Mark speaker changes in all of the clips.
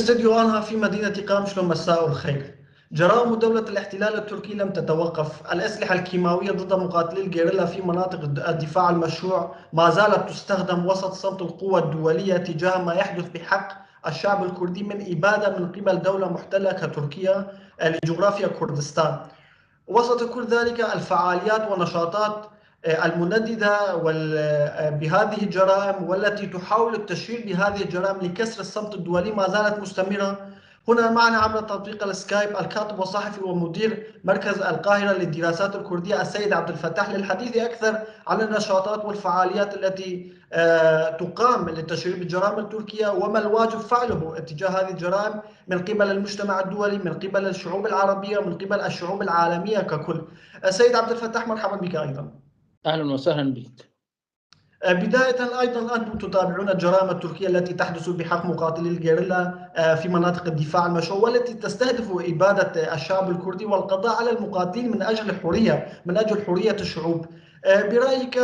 Speaker 1: استديو أنها في مدينة قامشلو. مساء الخير. جرائم دولة الاحتلال التركي لم تتوقف. الأسلحة الكيماوية ضد مقاتلي الجيريلا في مناطق الدفاع المشروع ما زالت تستخدم وسط صمت القوى الدولية تجاه ما يحدث بحق الشعب الكردي من إبادة من قبل دولة محتلة كتركيا لجغرافيا كردستان. وسط كل ذلك الفعاليات والنشاطات المنددة بهذه الجرائم والتي تحاول التشهير بهذه الجرائم لكسر الصمت الدولي ما زالت مستمرة. هنا معنا عبر تطبيق السكايب الكاتب والصحفي ومدير مركز القاهرة للدراسات الكردية السيد عبد الفتاح للحديث أكثر عن النشاطات والفعاليات التي تقام للتشهير بالجرائم التركية وما الواجب فعله اتجاه هذه الجرائم من قبل المجتمع الدولي، من قبل الشعوب العربية، من قبل الشعوب العالمية ككل. السيد عبد الفتاح، مرحبا بك أيضا.
Speaker 2: أهلا وسهلا بك.
Speaker 1: بداية أيضا أنتم تتابعون الجرائم التركية التي تحدث بحق مقاتلي الجيريلا في مناطق الدفاع المشروع والتي تستهدف إبادة الشعب الكردي والقضاء على المقاتلين من أجل الحرية، من أجل حرية الشعوب. برأيك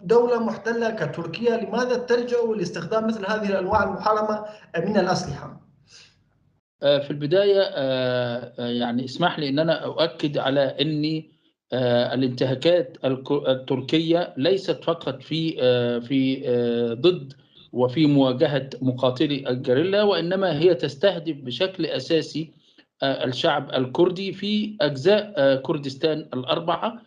Speaker 1: دولة محتلة كتركيا لماذا تلجأ لاستخدام مثل هذه الأنواع المحرمة من الأسلحة؟
Speaker 2: في البداية يعني اسمح لي أن أنا أؤكد على أن الانتهاكات التركية ليست فقط في ضد وفي مواجهة مقاتلي الجيريلا، وإنما هي تستهدف بشكل أساسي الشعب الكردي في أجزاء كردستان الأربعة.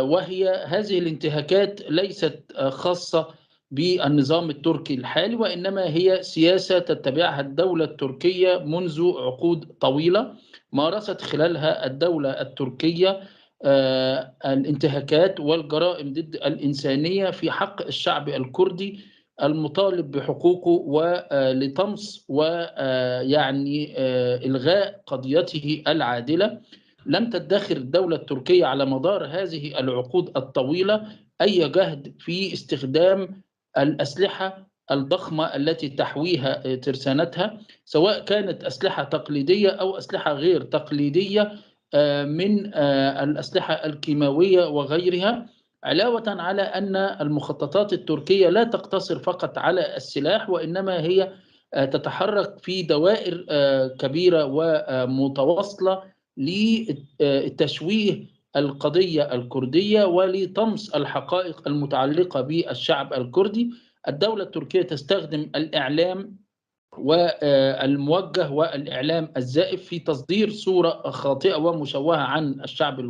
Speaker 2: وهي هذه الانتهاكات ليست خاصة بالنظام التركي الحالي، وإنما هي سياسة تتبعها الدولة التركية منذ عقود طويلة. مارست خلالها الدولة التركية الانتهاكات والجرائم ضد الإنسانية في حق الشعب الكردي المطالب بحقوقه ولطمس ويعني إلغاء قضيته العادلة. لم تدخر الدولة التركية على مدار هذه العقود الطويلة أي جهد في استخدام الأسلحة الضخمة التي تحويها ترسانتها، سواء كانت أسلحة تقليدية أو أسلحة غير تقليدية من الأسلحة الكيماوية وغيرها. علاوة على أن المخططات التركية لا تقتصر فقط على السلاح، وإنما هي تتحرك في دوائر كبيرة ومتواصلة لتشويه القضية الكردية ولطمس الحقائق المتعلقة بالشعب الكردي. الدولة التركية تستخدم الإعلام والموجه والإعلام الزائف في تصدير صورة خاطئة ومشوهة عن الشعب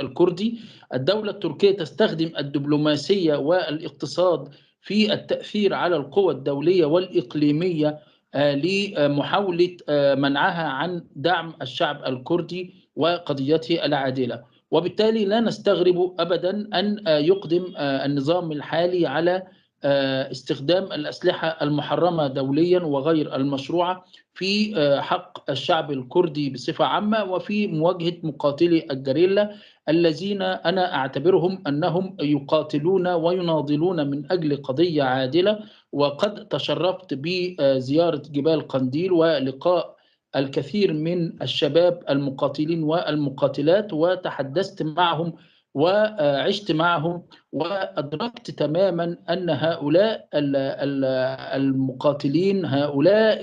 Speaker 2: الكردي. الدولة التركية تستخدم الدبلوماسية والاقتصاد في التأثير على القوى الدولية والإقليمية لمحاولة منعها عن دعم الشعب الكردي وقضيته العادلة. وبالتالي لا نستغرب أبدا أن يقدم النظام الحالي على استخدام الأسلحة المحرمة دوليا وغير المشروعة في حق الشعب الكردي بصفة عامة وفي مواجهة مقاتلي الجيريلا الذين أنا أعتبرهم أنهم يقاتلون ويناضلون من أجل قضية عادلة. وقد تشرفت بزيارة جبال قنديل ولقاء الكثير من الشباب المقاتلين والمقاتلات وتحدثت معهم وعشت معهم، وأدركت تماما أن هؤلاء المقاتلين، هؤلاء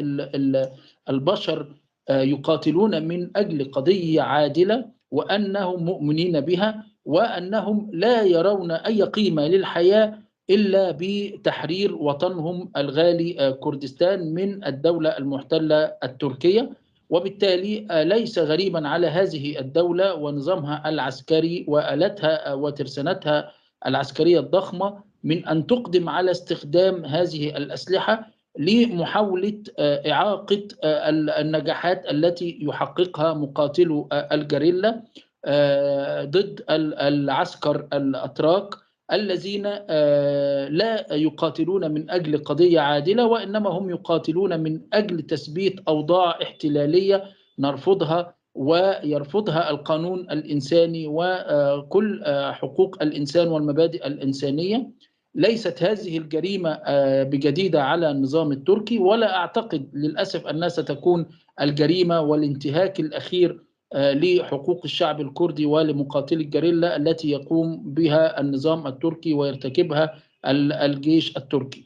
Speaker 2: البشر يقاتلون من أجل قضية عادلة، وأنهم مؤمنين بها، وأنهم لا يرون أي قيمة للحياة إلا بتحرير وطنهم الغالي كردستان من الدولة المحتلة التركية. وبالتالي ليس غريبا على هذه الدولة ونظامها العسكري وآلتها وترسانتها العسكرية الضخمة من أن تقدم على استخدام هذه الأسلحة لمحاولة إعاقة النجاحات التي يحققها مقاتلو الجيريلا ضد العسكر الأتراك الذين لا يقاتلون من أجل قضية عادلة، وإنما هم يقاتلون من أجل تثبيت أوضاع احتلالية نرفضها ويرفضها القانون الإنساني وكل حقوق الإنسان والمبادئ الإنسانية. ليست هذه الجريمة بجديدة على النظام التركي، ولا أعتقد للأسف أنها ستكون الجريمة والانتهاك الأخير لحقوق الشعب الكردي ولمقاتلي الجيريلا التي يقوم بها النظام التركي ويرتكبها الجيش التركي.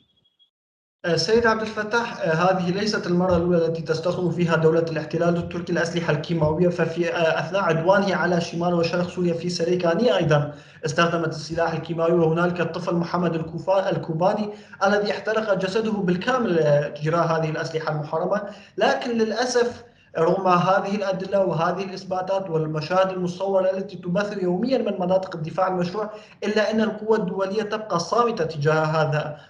Speaker 1: سيد عبد الفتاح، هذه ليست المرة الأولى التي تستخدم فيها دولة الاحتلال التركي الأسلحة الكيماوية، ففي أثناء عدوانه على شمال وشرق سوريا في سريكانية أيضا استخدمت السلاح الكيماوي، وهنالك الطفل محمد الكوباني الذي احترق جسده بالكامل جراء هذه الأسلحة المحرمة. لكن للأسف رغم هذه الأدلة وهذه الإثباتات والمشاهد المصورة التي تبث يوميا من مناطق الدفاع المشروع، إلا أن القوى الدولية تبقى صامتة تجاه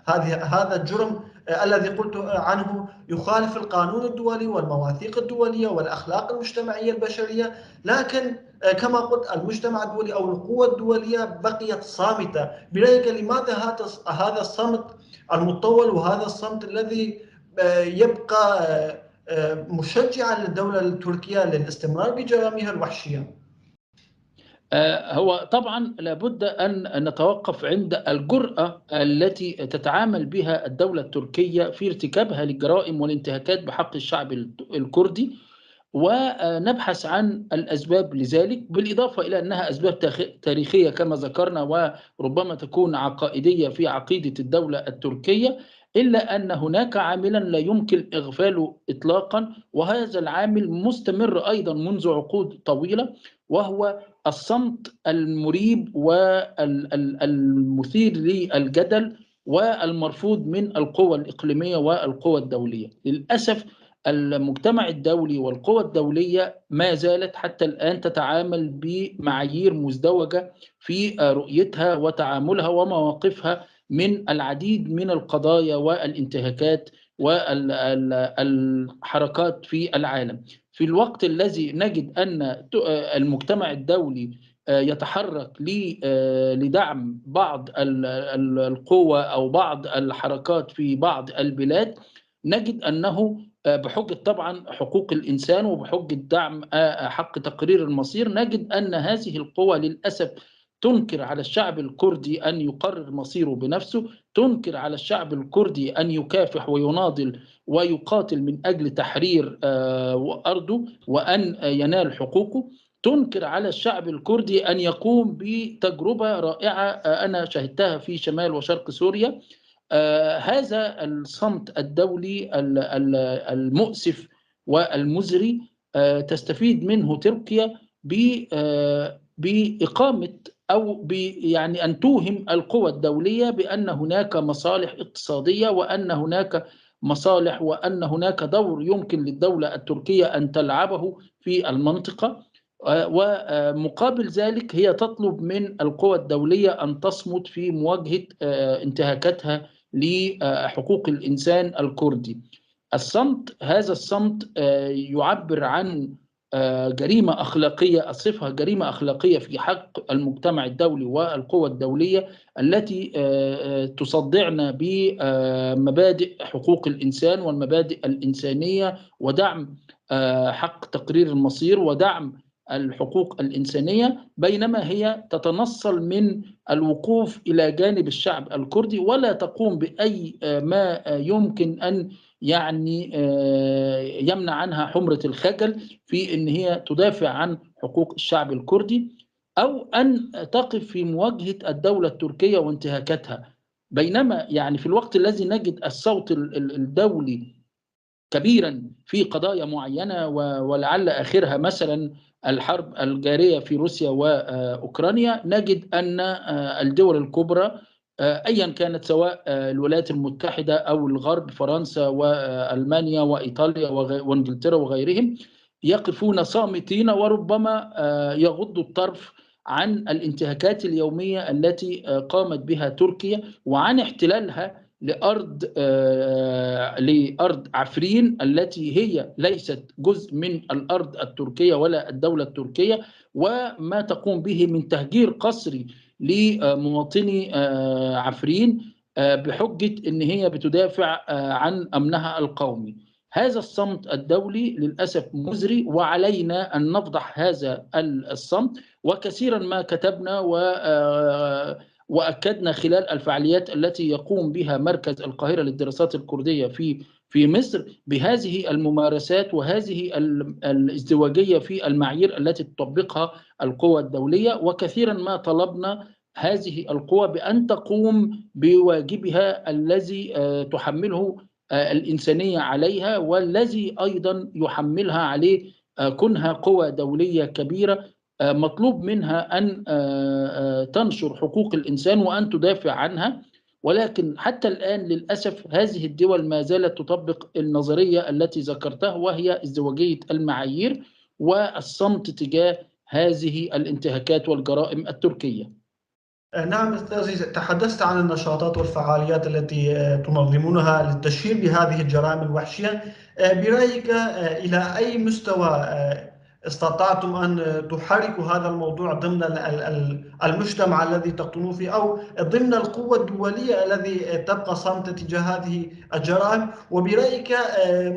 Speaker 1: هذا الجرم الذي قلت عنه يخالف القانون الدولي والمواثيق الدولية والأخلاق المجتمعية البشرية. لكن كما قلت المجتمع الدولي أو القوى الدولية بقيت صامتة. برأيك لماذا هذا الصمت المطول وهذا الصمت الذي يبقى مشجعا للدولة التركية للاستمرار بجرائمها الوحشية؟
Speaker 2: هو طبعا لابد أن نتوقف عند الجرأة التي تتعامل بها الدولة التركية في ارتكابها للجرائم والانتهاكات بحق الشعب الكردي، ونبحث عن الأسباب لذلك، بالإضافة إلى أنها أسباب تاريخية كما ذكرنا، وربما تكون عقائدية في عقيدة الدولة التركية، إلا أن هناك عاملا لا يمكن إغفاله إطلاقا، وهذا العامل مستمر أيضا منذ عقود طويلة، وهو الصمت المريب والمثير للجدل والمرفوض من القوى الإقليمية والقوى الدولية. للأسف المجتمع الدولي والقوى الدولية ما زالت حتى الآن تتعامل بمعايير مزدوجة في رؤيتها وتعاملها ومواقفها من العديد من القضايا والانتهاكات والحركات في العالم. في الوقت الذي نجد أن المجتمع الدولي يتحرك لدعم بعض القوى أو بعض الحركات في بعض البلاد، نجد أنه بحجة طبعا حقوق الإنسان وبحجة دعم حق تقرير المصير، نجد أن هذه القوى للأسف تنكر على الشعب الكردي أن يقرر مصيره بنفسه، تنكر على الشعب الكردي أن يكافح ويناضل ويقاتل من أجل تحرير أرضه وأن ينال حقوقه، تنكر على الشعب الكردي أن يقوم بتجربة رائعة أنا شهدتها في شمال وشرق سوريا. هذا الصمت الدولي المؤسف والمزري تستفيد منه تركيا بإقامة أو يعني أن توهم القوى الدولية بأن هناك مصالح اقتصادية وأن هناك مصالح وأن هناك دور يمكن للدولة التركية أن تلعبه في المنطقة. ومقابل ذلك هي تطلب من القوى الدولية أن تصمت في مواجهة انتهاكاتها لحقوق الإنسان الكردي. هذا الصمت يعبر عن جريمة أخلاقية، أصفها جريمة أخلاقية في حق المجتمع الدولي والقوى الدولية التي تصدعنا بمبادئ حقوق الإنسان والمبادئ الإنسانية ودعم حق تقرير المصير ودعم الحقوق الإنسانية، بينما هي تتنصل من الوقوف إلى جانب الشعب الكردي ولا تقوم بأي ما يمكن أن يعني يمنع عنها حمرة الخجل في أن هي تدافع عن حقوق الشعب الكردي أو أن تقف في مواجهة الدولة التركية وانتهاكاتها. بينما يعني في الوقت الذي نجد الصوت الدولي كبيرا في قضايا معينة، ولعل آخرها مثلا الحرب الجارية في روسيا وأوكرانيا، نجد أن الدول الكبرى أيا كانت، سواء الولايات المتحدة أو الغرب، فرنسا وألمانيا وإيطاليا وإنجلترا وغيرهم، يقفون صامتين وربما يغضوا الطرف عن الانتهاكات اليومية التي قامت بها تركيا وعن احتلالها لأرض عفرين التي هي ليست جزء من الأرض التركية ولا الدولة التركية، وما تقوم به من تهجير قسري لمواطني عفرين بحجة أن هي بتدافع عن أمنها القومي. هذا الصمت الدولي للأسف مزري، وعلينا أن نفضح هذا الصمت. وكثيرا ما كتبنا وأكدنا خلال الفعاليات التي يقوم بها مركز القاهرة للدراسات الكردية في مصر بهذه الممارسات وهذه الازدواجية في المعايير التي تطبقها القوى الدولية. وكثيرا ما طلبنا هذه القوى بأن تقوم بواجبها الذي تحمله الإنسانية عليها، والذي أيضا يحملها عليه كونها قوى دولية كبيرة مطلوب منها أن تنشر حقوق الإنسان وأن تدافع عنها. ولكن حتى الآن للأسف هذه الدول ما زالت تطبق النظرية التي ذكرتها، وهي ازدواجية المعايير والصمت تجاه هذه الانتهاكات والجرائم التركية.
Speaker 1: نعم أستاذي، تحدثت عن النشاطات والفعاليات التي تنظمونها للتشهير بهذه الجرائم الوحشية. برأيك إلى أي مستوى استطعتم أن تحركوا هذا الموضوع ضمن المجتمع الذي تقطنون فيه، أو ضمن القوة الدولية الذي تبقى صامتة تجاه هذه الجرائم؟ وبرأيك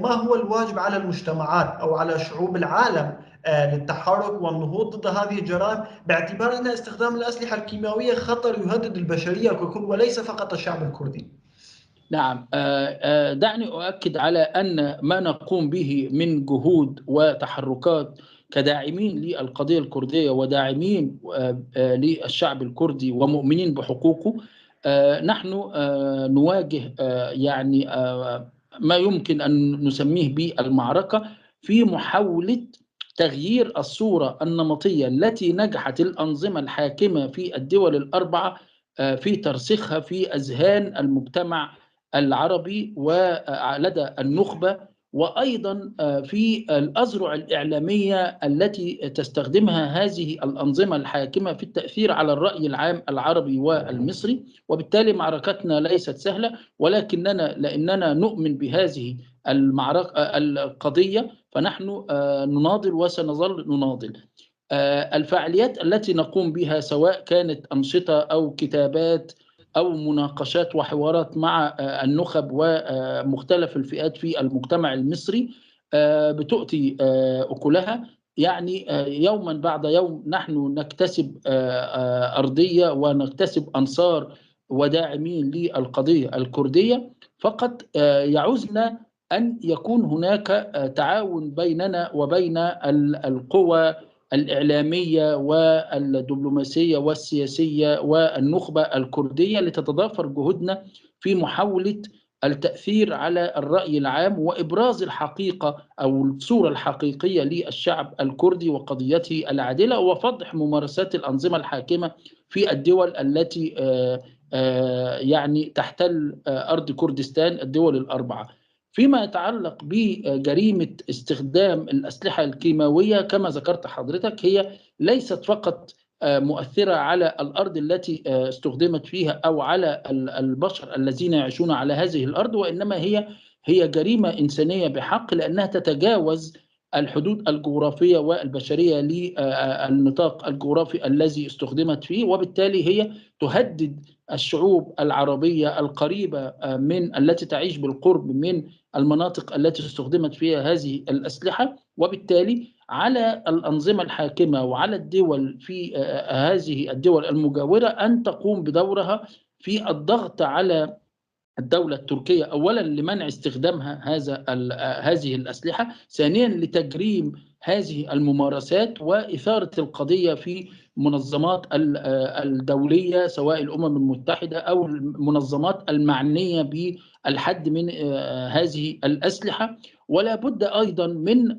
Speaker 1: ما هو الواجب على المجتمعات أو على شعوب العالم للتحرك والنهوض ضد هذه الجرائم، باعتبار أن استخدام الأسلحة الكيماوية خطر يهدد البشرية ككل وليس فقط الشعب الكردي؟
Speaker 2: نعم، دعني أؤكد على أن ما نقوم به من جهود وتحركات كداعمين للقضية الكردية وداعمين للشعب الكردي ومؤمنين بحقوقه. نحن نواجه يعني ما يمكن أن نسميه بالمعركة في محاولة تغيير الصورة النمطية التي نجحت الأنظمة الحاكمة في الدول الأربعة في ترسيخها في أذهان المجتمع العربي ولدى النخبة، وأيضا في الأذرع الإعلامية التي تستخدمها هذه الأنظمة الحاكمة في التأثير على الرأي العام العربي والمصري. وبالتالي معركتنا ليست سهلة، ولكننا لأننا نؤمن بهذه المعركة القضية فنحن نناضل وسنظل نناضل. الفعاليات التي نقوم بها سواء كانت أنشطة أو كتابات أو مناقشات وحوارات مع النخب ومختلف الفئات في المجتمع المصري بتؤتي أكلها. يعني يوما بعد يوم نحن نكتسب أرضية ونكتسب أنصار وداعمين للقضية الكردية. فقط يعوزنا أن يكون هناك تعاون بيننا وبين القوى الإعلامية والدبلوماسية والسياسية والنخبة الكردية لتتضافر جهودنا في محاولة التأثير على الرأي العام وإبراز الحقيقة أو الصورة الحقيقية للشعب الكردي وقضيته العادلة، وفضح ممارسات الأنظمة الحاكمة في الدول التي يعني تحتل أرض كردستان، الدول الأربعة. فيما يتعلق بجريمة استخدام الأسلحة الكيماوية كما ذكرت حضرتك، هي ليست فقط مؤثرة على الأرض التي استخدمت فيها أو على البشر الذين يعيشون على هذه الأرض، وإنما هي جريمة إنسانية بحق، لأنها تتجاوز الحدود الجغرافية والبشرية للنطاق الجغرافي الذي استخدمت فيه. وبالتالي هي تهدد الشعوب العربية القريبة من التي تعيش بالقرب من المناطق التي استخدمت فيها هذه الأسلحة. وبالتالي على الأنظمة الحاكمة وعلى الدول في هذه الدول المجاورة أن تقوم بدورها في الضغط على الدولة التركية، أولا لمنع استخدامها هذه الأسلحة، ثانيا لتجريم هذه الممارسات وإثارة القضية في منظمات الدولية سواء الأمم المتحدة أو المنظمات المعنية بالحد من هذه الأسلحة. ولا بد أيضا من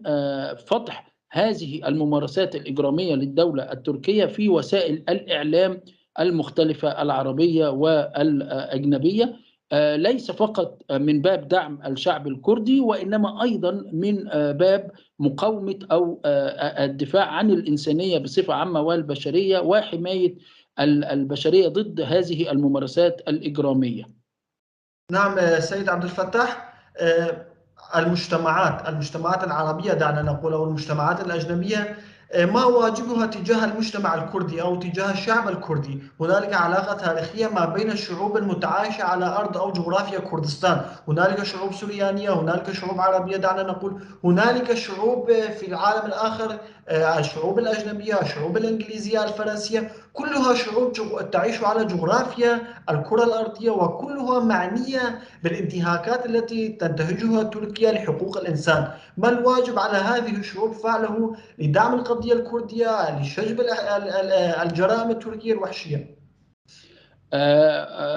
Speaker 2: فتح هذه الممارسات الإجرامية للدولة التركية في وسائل الإعلام المختلفة العربية والأجنبية، ليس فقط من باب دعم الشعب الكردي وإنما أيضا من باب مقاومة أو الدفاع عن الإنسانية بصفة عامة والبشرية وحماية البشرية ضد هذه الممارسات الإجرامية.
Speaker 1: نعم سيد عبد الفتاح، المجتمعات العربية دعنا نقول أو المجتمعات الأجنبية، ما واجبها تجاه المجتمع الكردي أو تجاه الشعب الكردي؟ هنالك علاقة تاريخية ما بين الشعوب المتعايشة على أرض أو جغرافيا كردستان، هنالك شعوب سريانية، هنالك شعوب عربية، دعنا نقول هنالك شعوب في العالم الآخر، الشعوب الأجنبية، الشعوب الإنجليزية، الفرنسية، كلها شعوب تعيش على جغرافيا الكرة الأرضية، وكلها معنية بالانتهاكات التي تنتهجها تركيا لحقوق الإنسان. ما الواجب على هذه الشعوب فعله لدعم القضية الكردية لشجب الجرائم التركية الوحشية؟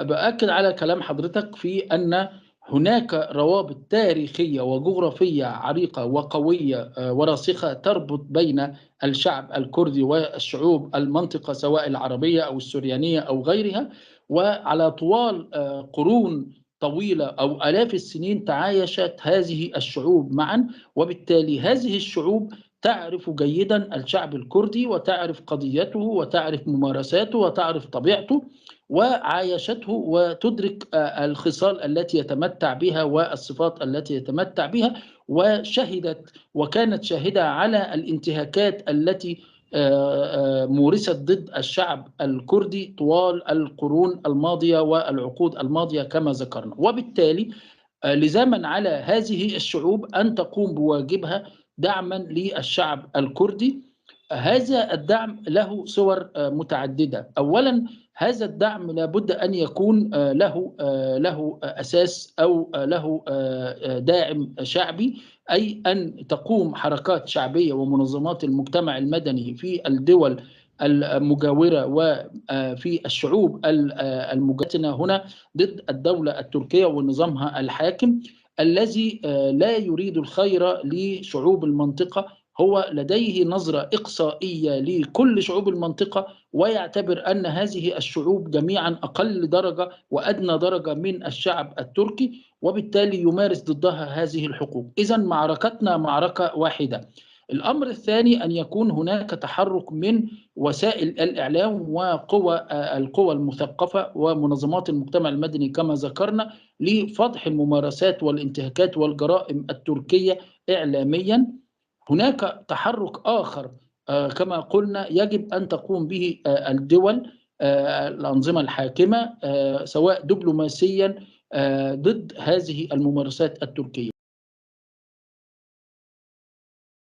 Speaker 2: بأكد على كلام حضرتك في أن هناك روابط تاريخية وجغرافية عريقة وقوية وراسخة تربط بين الشعب الكردي والشعوب المنطقة سواء العربية أو السريانية أو غيرها، وعلى طوال قرون طويلة أو آلاف السنين تعايشت هذه الشعوب معا، وبالتالي هذه الشعوب تعرف جيدا الشعب الكردي وتعرف قضيته وتعرف ممارساته وتعرف طبيعته، وعايشته وتدرك الخصال التي يتمتع بها والصفات التي يتمتع بها، وشهدت وكانت شاهدة على الانتهاكات التي مورست ضد الشعب الكردي طوال القرون الماضية والعقود الماضية كما ذكرنا. وبالتالي لزاما على هذه الشعوب أن تقوم بواجبها دعما للشعب الكردي. هذا الدعم له صور متعددة. أولا، هذا الدعم لابد أن يكون له أساس أو له داعم شعبي، أي أن تقوم حركات شعبية ومنظمات المجتمع المدني في الدول المجاورة وفي الشعوب المجاورة هنا ضد الدولة التركية ونظامها الحاكم الذي لا يريد الخير لشعوب المنطقة. هو لديه نظرة إقصائية لكل شعوب المنطقة، ويعتبر أن هذه الشعوب جميعا أقل درجة وأدنى درجة من الشعب التركي، وبالتالي يمارس ضدها هذه الحقوق. إذن معركتنا معركة واحدة. الأمر الثاني أن يكون هناك تحرك من وسائل الإعلام القوى المثقفة ومنظمات المجتمع المدني كما ذكرنا لفضح الممارسات والانتهاكات والجرائم التركية إعلاميا. هناك تحرك آخر كما قلنا يجب أن تقوم به الدول الأنظمة الحاكمة سواء دبلوماسيا ضد هذه الممارسات التركية.